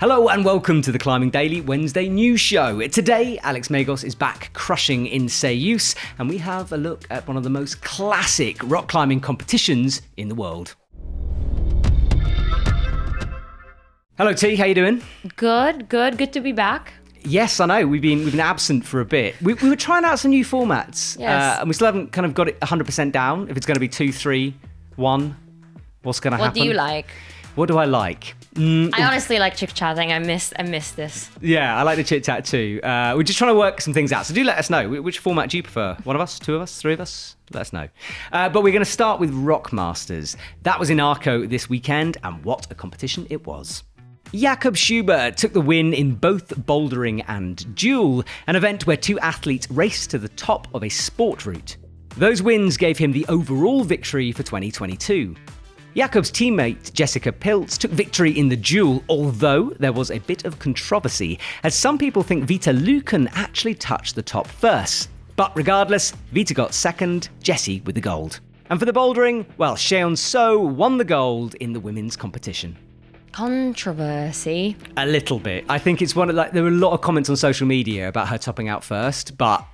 Hello and welcome to the Climbing Daily Wednesday news show. Today, Alex Megos is back crushing in Céüse, and we have a look at one of the most classic rock climbing competitions in the world. Hello T, how you doing? Good to be back. Yes, I know. We've been absent for a bit. We were trying out some new formats, and we still haven't kind of got it 100% down. If it's going to be 2, 3, 1, what's going to happen? What do you like? What do I like? I honestly like chit-chatting. I miss this. Yeah, I like the chit-chat too. We're just trying to work some things out. So do let us know. Which format do you prefer? One of us? Two of us? Three of us? Let us know. But we're going to start with Rockmasters. That was in Arco this weekend, and what a competition it was. Jakob Schubert took the win in both bouldering and duel, an event where two athletes raced to the top of a sport route. Those wins gave him the overall victory for 2022. Jakob's teammate Jessica Pilz took victory in the duel, although there was a bit of controversy, as some people think Vita Lucan actually touched the top first. But regardless, Vita got second, Jessie with the gold. And for the bouldering, well, Cheon So won the gold in the women's competition. Controversy. A little bit. I think it's one of there were a lot of comments on social media about her topping out first, but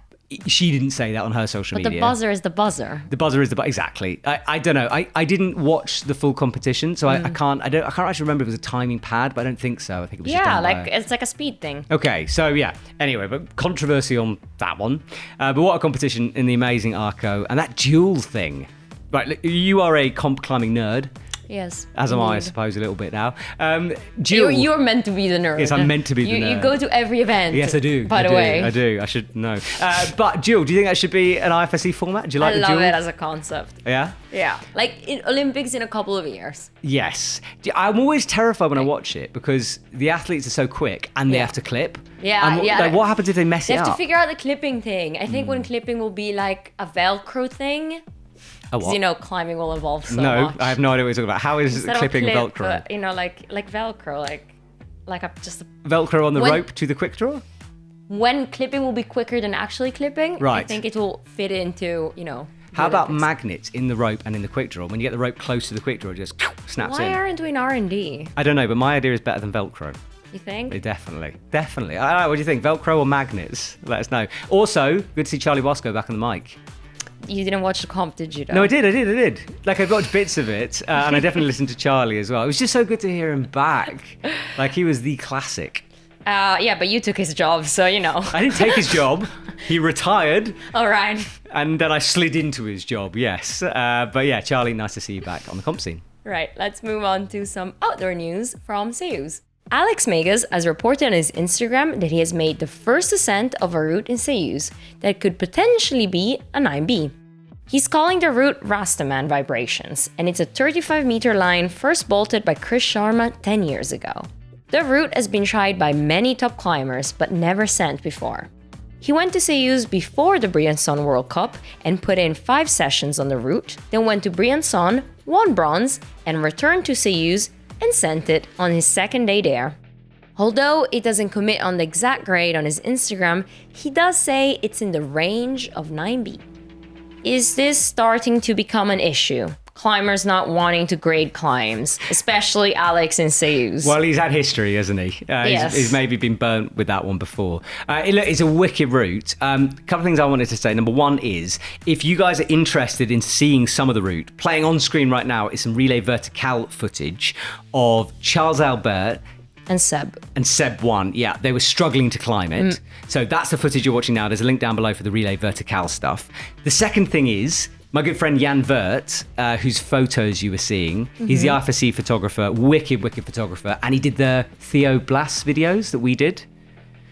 she didn't say that on her social media. But the buzzer is the buzzer. The buzzer is the buzzer. Exactly. I don't know. I didn't watch the full competition, so I can't actually remember if it was a timing pad, but I don't think so. I think it was just done by it's like a speed thing. Okay, so yeah. Anyway, but controversy on that one. But what a competition in the amazing Arco, and that duel thing. Right, you are a comp climbing nerd. Yes. As am I suppose, a little bit now. Duel. You're meant to be the nerd. Yes, I'm meant to be the nerd. You go to every event. Yes, I do. By the way. I do. I should know. But duel, do you think that should be an IFSC format? Do you like the duel? I love it as a concept. Yeah? Yeah. Like in Olympics in a couple of years. Yes. I'm always terrified when I watch it because the athletes are so quick and they have to clip. Yeah, Like, what happens if they mess it up? They have to figure out the clipping thing. I think when clipping will be like a Velcro thing. A what? Because, climbing will involve so no, much. I have no idea what you're talking about. How is clipping Velcro? Like Velcro, like just a... Velcro on the rope to the quick draw? When clipping will be quicker than actually clipping, right. I think it will fit into, How about magnets in the rope and in the quick draw? When you get the rope close to the quick draw, it just snaps in. Why aren't we in R&D? I don't know, but my idea is better than Velcro. You think? Definitely. I don't know, what do you think? Velcro or magnets? Let us know. Also, good to see Charlie Wasco back on the mic. You didn't watch the comp, did you? Though? No, I did. Like, I watched bits of it, and I definitely listened to Charlie as well. It was just so good to hear him back. Like, he was the classic. Yeah, but you took his job, so I didn't take his job. He retired. All right. And then I slid into his job, yes. But yeah, Charlie, nice to see you back on the comp scene. Right, let's move on to some outdoor news from Céüse. Alex Megos has reported on his Instagram that he has made the first ascent of a route in Céüse that could potentially be a 9B. He's calling the route Rastaman Vibrations, and it's a 35-meter line first bolted by Chris Sharma 10 years ago. The route has been tried by many top climbers, but never sent before. He went to Céüse before the Briançon World Cup and put in 5 sessions on the route, then went to Briançon, won bronze, and returned to Céüse and sent it on his second day there. Although he doesn't commit on the exact grade on his Instagram, he does say it's in the range of 9B. Is this starting to become an issue? Climbers not wanting to grade climbs, especially Alex in Céüse. Well, he's had history, hasn't he? Yes. He's maybe been burnt with that one before. It's a wicked route. A couple of things I wanted to say. Number one is, if you guys are interested in seeing some of the route, playing on screen right now is some relay vertical footage of Charles Albert and Seb 1. Yeah, they were struggling to climb it. So that's the footage you're watching now. There's a link down below for the relay vertical stuff. The second thing is, my good friend Jan Vert, whose photos you were seeing, he's the IFSC photographer, wicked photographer, and he did the Theo Blas videos that we did.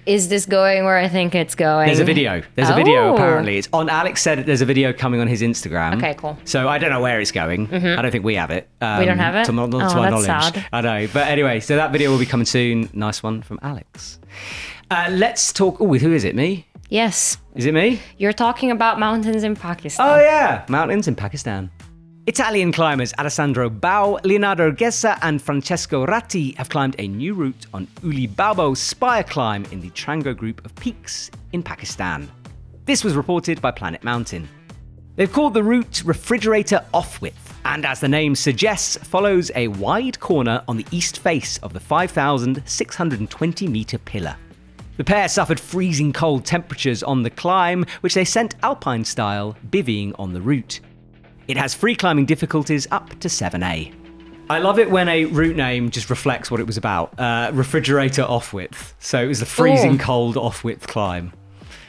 Is this going where I think it's going? There's a video. There's a video, apparently. It's on. Alex said there's a video coming on his Instagram. Okay, cool. So I don't know where it's going. I don't think we have it. We don't have it? To my that's knowledge. Sad. I know. But anyway, so that video will be coming soon. Nice one from Alex. Let's talk. Oh, who is it? Me? Yes. Is it me? You're talking about mountains in Pakistan. Oh, yeah. Mountains in Pakistan. Italian climbers Alessandro Bau, Leonardo Gessa and Francesco Ratti have climbed a new route on Uli Baubo's Spire climb in the Trango group of peaks in Pakistan. This was reported by Planet Mountain. They've called the route Refrigerator Off-Width, and as the name suggests, follows a wide corner on the east face of the 5,620-metre pillar. The pair suffered freezing cold temperatures on the climb, which they sent Alpine style, bivvying on the route. It has free climbing difficulties up to 7A. I love it when a route name just reflects what it was about. Refrigerator off-width. So it was the freezing cold off-width climb.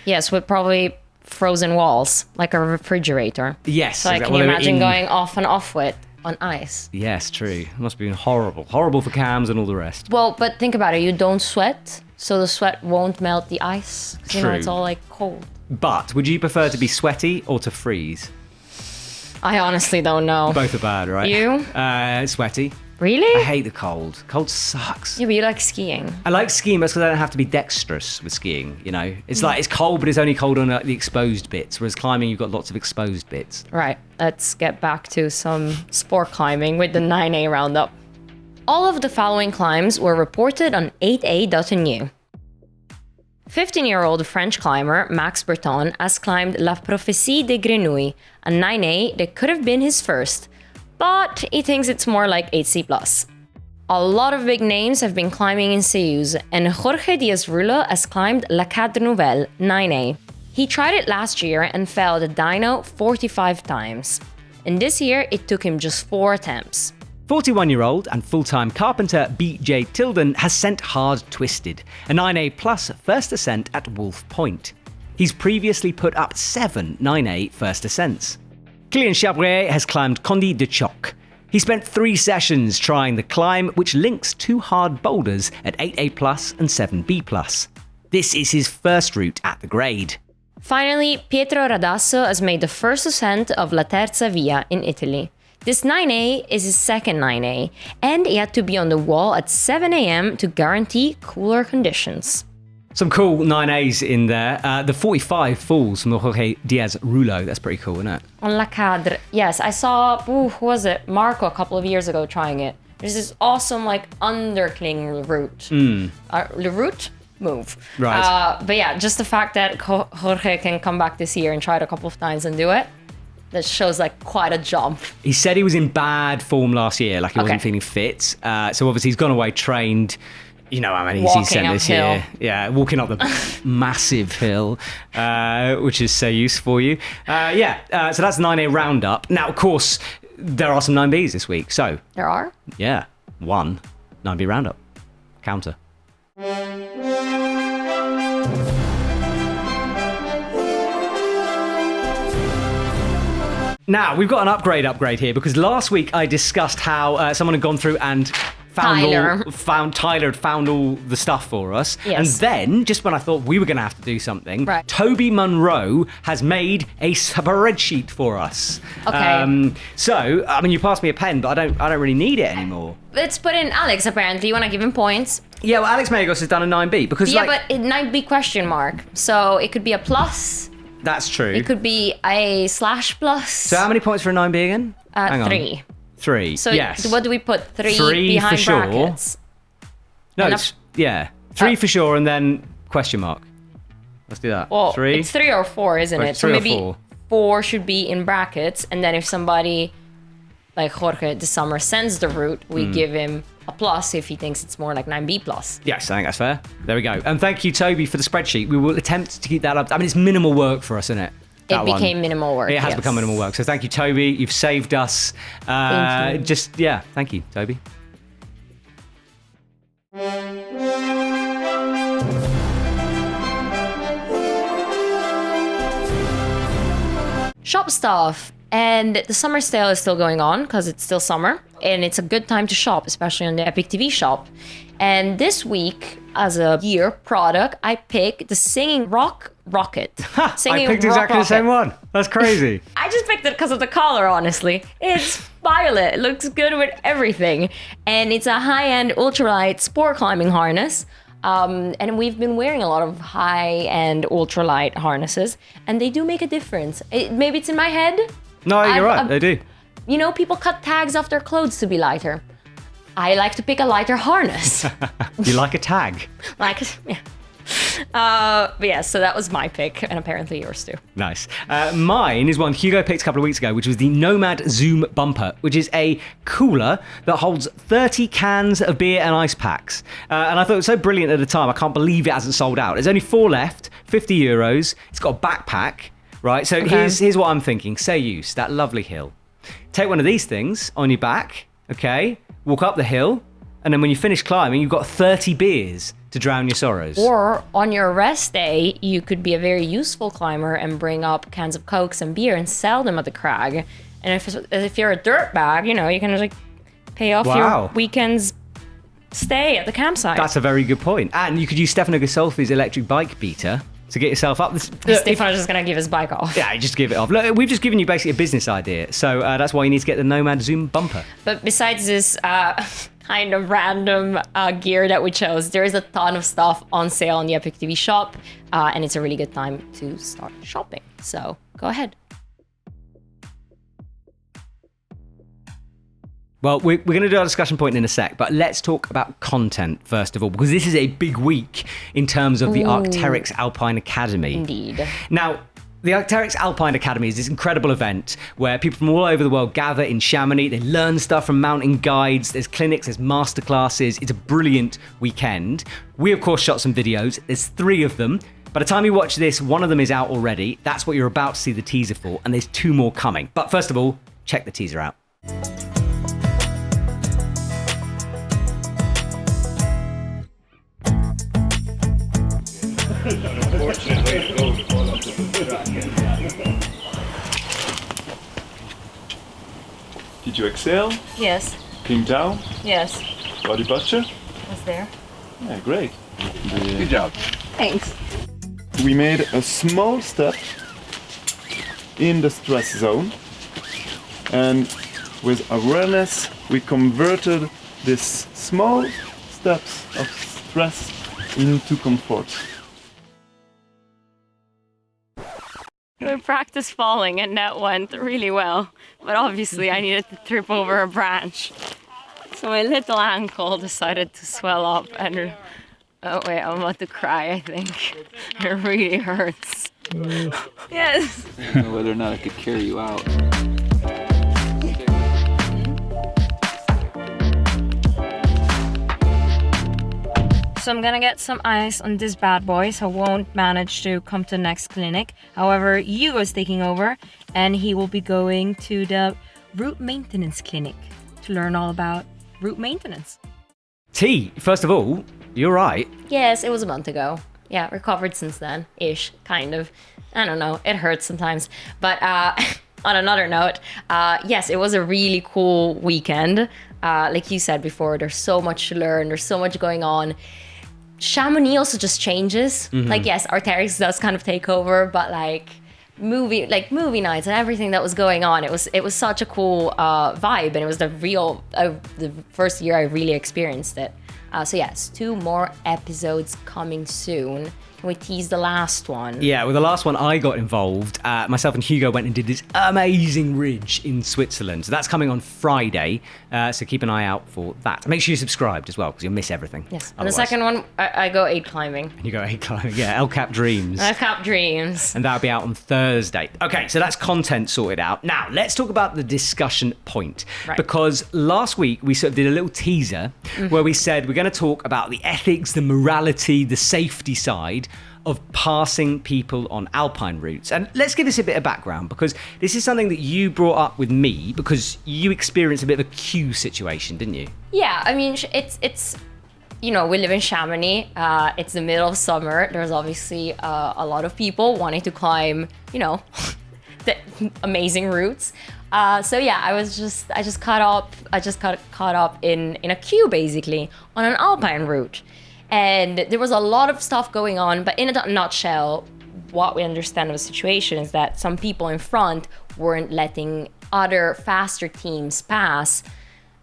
Yes, with probably frozen walls, like a refrigerator. Yes. So can you imagine going off and off-width on ice? Yes, true. It must have been horrible. Horrible for cams and all the rest. Well, but think about it. You don't sweat, so the sweat won't melt the ice. True. You know, it's all like cold. But would you prefer to be sweaty or to freeze? I honestly don't know. Both are bad, right? You? Sweaty. Really? I hate the cold. Cold sucks. Yeah, but you like skiing. I like skiing, but it's because I don't have to be dexterous with skiing, you know? It's like, it's cold, but it's only cold on the exposed bits, whereas climbing, you've got lots of exposed bits. Right, let's get back to some sport climbing with the 9A roundup. All of the following climbs were reported on 8A.nu. 15-year-old French climber Max Breton has climbed La Prophétie de Grenouille, a 9A that could have been his first, but he thinks it's more like 8C+. A lot of big names have been climbing in Céüse, and Jorge Diaz-Rulo has climbed La Cadre Nouvelle 9A. He tried it last year and failed a dyno 45 times. And this year, it took him just 4 attempts. 41-year-old and full-time carpenter B.J. Tilden has sent Hard Twisted, a 9A plus first ascent at Wolf Point. He's previously put up 7 9A first ascents. Kylian Chabrier has climbed Conde de Choc. He spent 3 sessions trying the climb, which links 2 hard boulders at 8A plus and 7B plus. This is his first route at the grade. Finally, Pietro Radasso has made the first ascent of La Terza Via in Italy. This 9A is his second 9A, and he had to be on the wall at 7 a.m. to guarantee cooler conditions. Some cool 9As in there. The 45 falls from the Jorge Diaz-Rulo. That's pretty cool, isn't it? On La Cadre. Yes, I saw, who was it? Marco a couple of years ago trying it. There's this awesome, like, undercling route. The route? Move. Right. But yeah, just the fact that Jorge can come back this year and try it a couple of times and do it, that shows like quite a jump. He said he was in bad form last year, like he wasn't feeling fit. So obviously he's gone away, trained. You know how many he's sent this year. Yeah, walking up the massive hill, which is Céüse for you. So that's 9A roundup. Now, of course, there are some 9Bs this week. So There are? yeah, 1 9B roundup. Counter. Now, we've got an upgrade here, because last week I discussed how someone had gone through and Tyler had found all the stuff for us. Yes. And then, just when I thought we were going to have to do something, right. Toby Munro has made a spreadsheet for us. Okay. So, I mean, you passed me a pen, but I don't really need it anymore. Let's put in Alex, apparently. You want to give him points? Yeah, well, Alex Megos has done a 9B, because but it might be question mark. So it could be a plus. That's true. It could be a /+. So how many points for a 9B again? Hang on. 3. 3. So yes. what do we put? 3 behind for sure. brackets? No, it's, 3 for sure, and then question mark. Let's do that. Well, 3. it's 3 or 4, isn't it? So 3 or maybe 4. 4 should be in brackets, and then if somebody like Jorge this summer sends the route, we give him a plus if he thinks it's more like 9B plus. Yes, I think that's fair. There we go. And thank you, Toby, for the spreadsheet. We will attempt to keep that up. I mean, it's minimal work for us, isn't it? It became minimal work. It has become minimal work. So thank you, Toby. You've saved us. Thank you. Thank you, Toby. Shop stuff. And the summer sale is still going on because it's still summer. And it's a good time to shop, especially on the EpicTV shop. And this week, as a year product, I picked the Singing Rock Rocket. I picked exactly the same one. That's crazy. I just picked it because of the color, honestly. It's violet. It looks good with everything. And it's a high-end ultralight sport climbing harness. And we've been wearing a lot of high-end ultralight harnesses. And they do make a difference. Maybe it's in my head. No, you're right. They do. You know, people cut tags off their clothes to be lighter. I like to pick a lighter harness. You like a tag? Yeah. But yeah, so that was my pick, and apparently yours too. Nice. Mine is one Hugo picked a couple of weeks ago, which was the Nomad Zoom Bumper, which is a cooler that holds 30 cans of beer and ice packs. And I thought it was so brilliant at the time. I can't believe it hasn't sold out. There's only 4 left, €50. It's got a backpack, right? So here's what I'm thinking. Céüse, that lovely hill. Take one of these things on your back, okay? Walk up the hill, and then when you finish climbing, you've got 30 beers to drown your sorrows. Or on your rest day, you could be a very useful climber and bring up cans of Cokes and beer and sell them at the crag. And if you're a dirtbag, you can just like pay off your weekend's stay at the campsite. That's a very good point. And you could use Stefano Gasolfi's electric bike beater to get yourself up. Stefano's just going to give his bike off. Yeah, just give it off. Look, we've just given you basically a business idea. So that's why you need to get the Nomad Zoom Bumper. But besides this kind of random gear that we chose, there is a ton of stuff on sale on the EpicTV shop. And it's a really good time to start shopping. So go ahead. Well, we're going to do our discussion point in a sec, but let's talk about content first of all, because this is a big week in terms of the Arc'teryx Alpine Academy. Indeed. Now, the Arc'teryx Alpine Academy is this incredible event where people from all over the world gather in Chamonix. They learn stuff from mountain guides. There's clinics, there's masterclasses. It's a brilliant weekend. We, of course, shot some videos. There's 3 of them. By the time you watch this, one of them is out already. That's what you're about to see the teaser for, and there's 2 more coming. But first of all, check the teaser out. Did you exhale? Yes. Ping down? Yes. Body posture? Was there? Yeah, great. Good job. Thanks. We made a small step in the stress zone, and with awareness we converted these small steps of stress into comfort. We practiced falling and that went really well, but obviously I needed to trip over a branch. So my little ankle decided to swell up and, oh wait, I'm about to cry, I think. It really hurts. Yes. I don't know whether or not I could carry you out. So I'm gonna get some ice on this bad boy, so I won't manage to come to the next clinic. However, Hugo's taking over, and he will be going to the route maintenance clinic to learn all about route maintenance. T, first of all, you're right. Yes, it was a month ago. Yeah, recovered since then, ish, kind of. I don't know, it hurts sometimes. But on another note, yes, it was a really cool weekend. Like you said before, there's so much to learn, there's so much going on. Chamonix also just changes. Like, yes, Arc'teryx does kind of take over, but like movie nights and everything that was going on, it was such a cool vibe, and it was the first year I really experienced it. So yes, 2 more episodes coming soon. Can we tease the last one? Yeah, with the last one I got involved. Myself and Hugo went and did this amazing ridge in Switzerland. So that's coming on Friday. So keep an eye out for that. Make sure you're subscribed as well, because you'll miss everything. Yes. And the second one, I go 8 climbing. And you go 8 climbing. Yeah, El Cap Dreams. El Cap Dreams. And that'll be out on Thursday. Okay, so that's content sorted out. Now, let's talk about the discussion point. Right. Because last week we sort of did a little teaser where we said we're going to talk about the ethics, the morality, the safety side of passing people on Alpine routes. And let's give this a bit of background, because this is something that you brought up with me because you experienced a bit of a queue situation, didn't you? Yeah, I mean, it's we live in Chamonix. It's the middle of summer. There's obviously a lot of people wanting to climb, the amazing routes. So yeah, I just caught up in a queue basically on an Alpine route. And there was a lot of stuff going on, but in a nutshell, what we understand of the situation is that some people in front weren't letting other faster teams pass,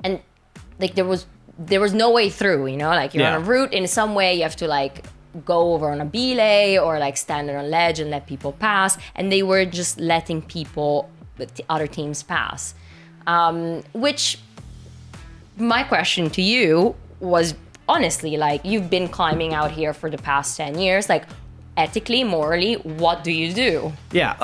and like there was no way through, like you're on a route, in some way you have to like go over on a belay or like stand on a ledge and let people pass, and they were just letting people, the other teams pass. Which my question to you was, honestly, like, you've been climbing out here for the past 10 years. Like, ethically, morally, what do you do? Yeah,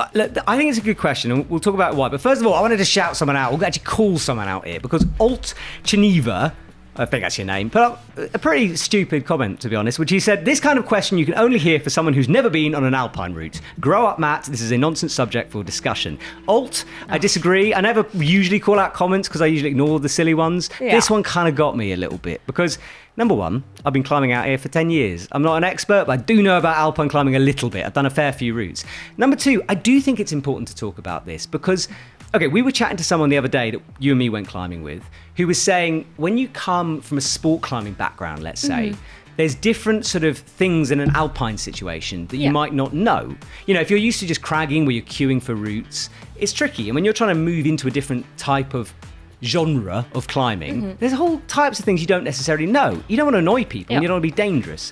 I think it's a good question, and we'll talk about why. But first of all, I wanted to shout someone out. We'll actually call someone out here, because Alt Geneva, I think that's your name, put up a pretty stupid comment, to be honest, which he said, this kind of question you can only hear for someone who's never been on an alpine route. Grow up, Matt. This is a nonsense subject for discussion. Alt, I disagree. I never usually call out comments because I usually ignore the silly ones. Yeah. This one kind of got me a little bit because, number one, I've been climbing out here for 10 years. I'm not an expert, but I do know about alpine climbing a little bit. I've done a fair few routes. Number two, I do think it's important to talk about this because, okay, we were chatting to someone the other day that you and me went climbing with, who was saying when you come from a sport climbing background, let's say, there's different sort of things in an alpine situation that you might not know. You know, if you're used to just cragging where you're queuing for routes, it's tricky. And when you're trying to move into a different type of genre of climbing, there's whole types of things you don't necessarily know. You don't want to annoy people and you don't want to be dangerous.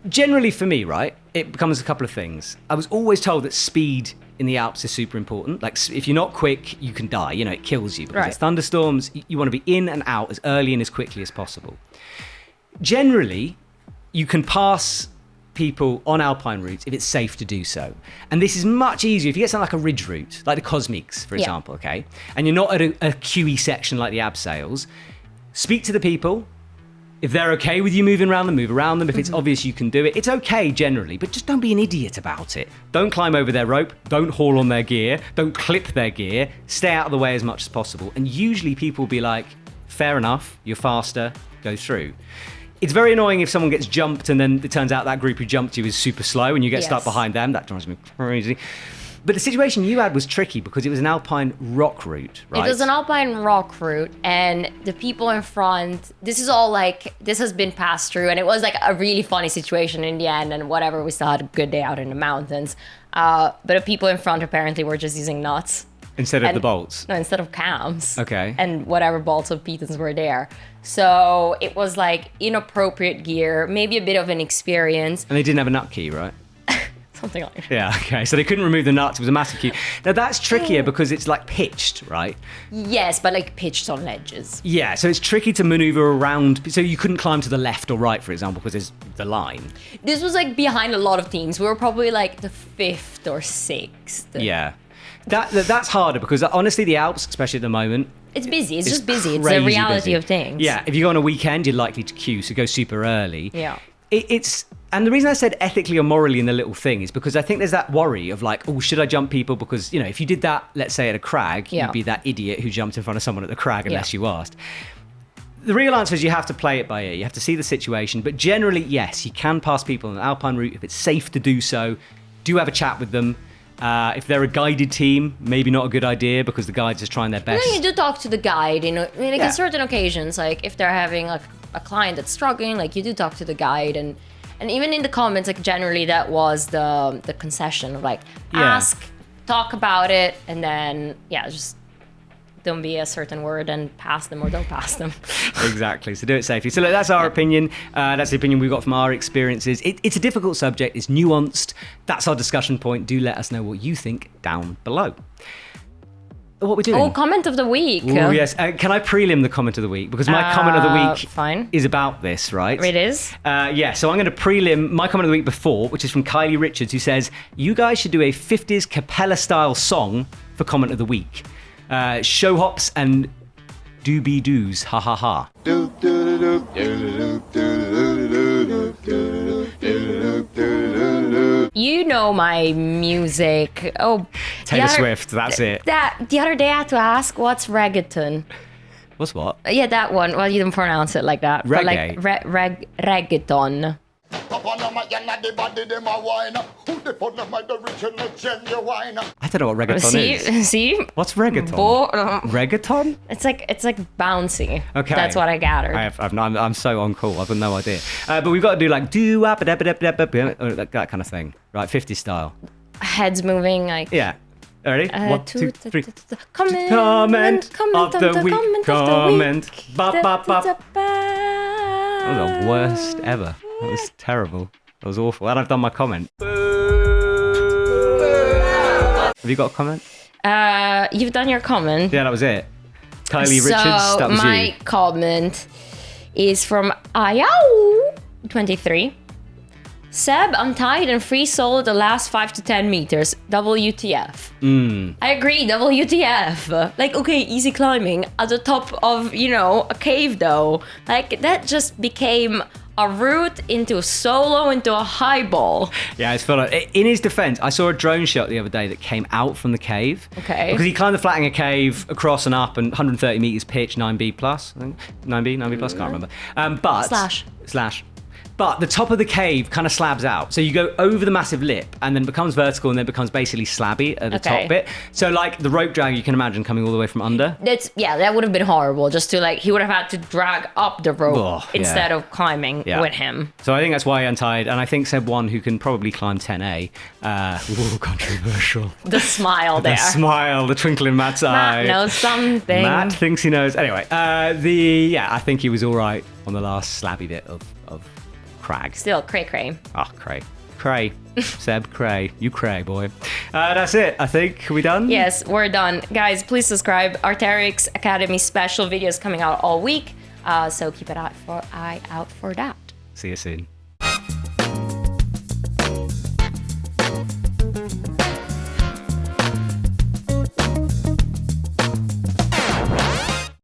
Generally for me, right, it becomes a couple of things. I was always told that speed in the Alps is super important. Like, if you're not quick, you can die. You know, it kills you because it's thunderstorms. You want to be in and out as early and as quickly as possible. Generally, you can pass people on alpine routes if it's safe to do so. And this is much easier if you get something like a ridge route, like the Cosmics, for example, okay? And you're not at a QE section like the abseils. Speak to the people. If they're okay with you moving around them, move around them. If it's obvious you can do it, it's okay generally, but just don't be an idiot about it. Don't climb over their rope. Don't haul on their gear. Don't clip their gear. Stay out of the way as much as possible. And usually people will be like, fair enough, you're faster, go through. It's very annoying if someone gets jumped and then it turns out that group who jumped you is super slow and you get stuck behind them. That drives me crazy. But the situation you had was tricky because it was an alpine rock route, right? It was an alpine rock route, and the people in front, this is all like, this has been passed through, and it was like a really funny situation in the end, and whatever, we still had a good day out in the mountains. But the people in front apparently were just using nuts. Instead of the bolts? No, instead of cams. Okay. And whatever bolts of pitons were there. So it was like inappropriate gear, maybe a bit of an experience. And they didn't have a nut key, right? Something like that. Yeah, okay. So they couldn't remove the nuts. It was a massive queue. Now that's trickier because it's like pitched, right? Yes, but like pitched on ledges. Yeah, so it's tricky to maneuver around. So you couldn't climb to the left or right, for example, because there's the line. This was like behind a lot of teams. We were probably like the 5th or 6th. Yeah. That's harder because honestly, the Alps, especially at the moment, it's busy. It's just busy. It's crazy the reality busy. of things. Yeah, if you go on a weekend, you're likely to queue, so go super early. Yeah. And the reason I said ethically or morally in the little thing is because I think there's that worry of like, oh, should I jump people? Because, you know, if you did that, let's say at a crag, you'd be that idiot who jumped in front of someone at the crag unless you asked. The real answer is you have to play it by ear. You have to see the situation. But generally, yes, you can pass people on an alpine route if it's safe to do so. Do have a chat with them. If they're a guided team, maybe not a good idea because the guides are trying their best. Yeah, you do talk to the guide, you know, like in certain occasions, like if they're having like a client that's struggling, like you do talk to the guide, and even in the comments, like generally that was the concession of like ask, talk about it, and then just don't be a certain word and pass them or don't pass them. Exactly. So do it safely. So look, that's our opinion. That's the opinion we've got from our experiences. It's a difficult subject. It's nuanced. That's our discussion point. Do let us know what you think down below. What are we doing? Oh, comment of the week. Oh, yes. Can I prelim the comment of the week? Because my comment of the week is about this, right? It is? Yeah, so I'm going to prelim my comment of the week before, which is from Kylie Richards, who says, you guys should do a 50s Capella-style song for comment of the week. Show hops and doobie-doos, ha ha ha. You know my music. Oh, Taylor Swift, that's it. The other day I had to ask, what's reggaeton? What's what? Yeah, that one. Well, you didn't pronounce it like that. Reggae? But like reggaeton. I don't know what reggaeton is. See? What's reggaeton? Reggaeton? It's like bouncy. Okay. That's what I gathered. I'm so on call. I've got no idea. But we've got to do like that kind of thing. Right, 50 style. Heads moving, like... Yeah. Ready? 1, 2, 3. Comment of the week. Comment. That was the worst ever. That was terrible. That was awful. And I've done my comment. Have you got a comment? You've done your comment. Yeah, that was it. Kylie Richards, that was my you. comment is from Ayao23. Seb untied and free soloed the last 5 to 10 meters. WTF. I agree, WTF. Like, okay, easy climbing at the top of, a cave though. Like, that just became a route into a solo, into a highball. Yeah, it's full on. In his defense, I saw a drone shot the other day that came out from the cave. Okay. Because he climbed the flattening a cave across and up and 130 meters pitch, 9B plus, I think. 9B plus, can't remember. Slash. But the top of the cave kind of slabs out. So you go over the massive lip and then becomes vertical and then becomes basically slabby at the top bit. So like the rope drag, you can imagine coming all the way from under. That would have been horrible. Just to he would have had to drag up the rope instead of climbing with him. So I think that's why he untied. And I think Seb won, who can probably climb 10A. Controversial. The smile there. The smile, the twinkle in Matt's eye. Matt knows something. Matt thinks he knows. Anyway, I think he was all right on the last slabby bit of crag. Still, cray. Cray. Seb, cray. You cray, boy. That's it, I think. Are we done? Yes, we're done. Guys, please subscribe. Arc'teryx Academy special videos coming out all week. So keep an eye out for that. See you soon.